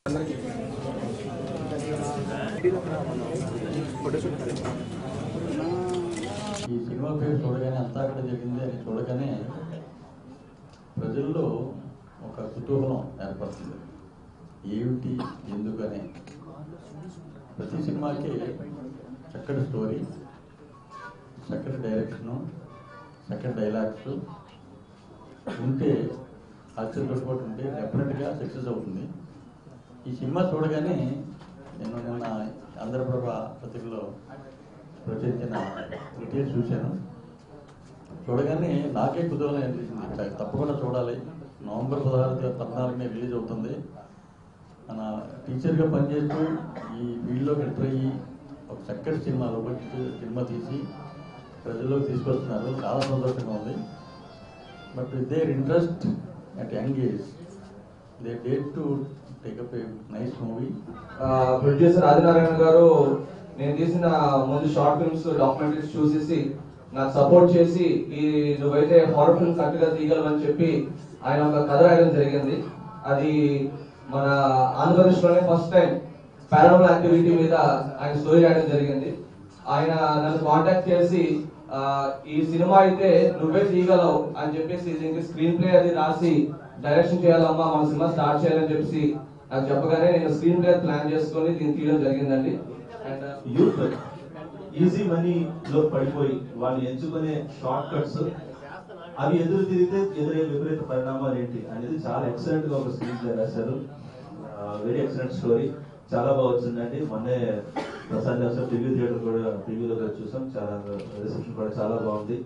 ఈ సినిమా పేరు చూడగానే అంతా అక్కడ జరిగింది అని చూడగానే ప్రజల్లో ఒక కుతూహలం ఏర్పడుతుంది. ఏమిటి ఎందుకనే ప్రతి సినిమాకి చక్కటి స్టోరీ, చక్కటి డైరెక్షను, చక్కటి డైలాగ్స్ ఉంటే హాస్యంతో పాటు ఉంటే డెఫినెట్గా సక్సెస్ అవుతుంది. ఈ సినిమా చూడగానే నేను నిన్న ఆంధ్రప్రభ పత్రికలో ప్రచురించిన డీటెయిల్స్ చూశాను. చూడగానే నాకే కుతూహలం అనిపించింది. తప్పకుండా చూడాలి. నవంబర్ 14 రిలీజ్ అవుతుంది. మన టీచర్గా పనిచేస్తూ ఈ ఫీల్డ్లోకి ఎంటర్ అయ్యి ఒక చక్కటి సినిమా సినిమా తీసి ప్రజల్లోకి తీసుకొస్తున్నారు. చాలా సంతోషంగా ఉంది. But with their interest at young age they dare to take up a nice movie. Producer Adinarayana గారు నేను తీసిన ముందు షార్ట్ ఫిల్మ్స్, డాక్యుమెంటరీస్ చూసేసి నాకు సపోర్ట్ చేసి ఈ నువ్వైతే హారర్ ఫిల్మ్ కరెక్ట్గా తీయగలవని చెప్పి ఆయన ఒక కథ రాయడం జరిగింది. అది మన ఆంధ్రప్రదేశ్లోనే ఫస్ట్ టైం పారానార్మల్ యాక్టివిటీ మీద ఆయన స్టోరీ రాయడం జరిగింది. ఆయన నన్ను కాంటాక్ట్ చేసి ఈ సినిమా అయితే నువ్వే తీయగలవు అని చెప్పేసి దీనికి స్క్రీన్ ప్లే అది రాసి డైరెక్షన్ చేయాలమ్మా, మన సినిమా స్టార్ట్ చేయాలని చెప్పేసి నాకు చెప్పగానే నేను స్క్రీన్ ప్లే ప్లాన్ చేసుకొని దీన్ని తీయడం జరిగిందండి. అండ్ యూత్ ఈజీ మనీలో పడిపోయి వాళ్ళు ఎంచుకునే షార్ట్ కట్స్ అవి ఎదురు తిరిగితే ఎదురయ్యే విపరీత పరిణామాలు ఏంటి అనేది చాలా ఎక్సలెంట్ గా ఒక స్క్రీన్ ప్లే రాశారు. వెరీ ఎక్సలెంట్ స్టోరీ, చాలా బాగా వచ్చిందండి. మొన్నే ప్రసాద్ రివ్యూ థియేటర్ కూడా రివ్యూలో చూసాం. చాలా రిసెప్షన్ కూడా చాలా బాగుంది.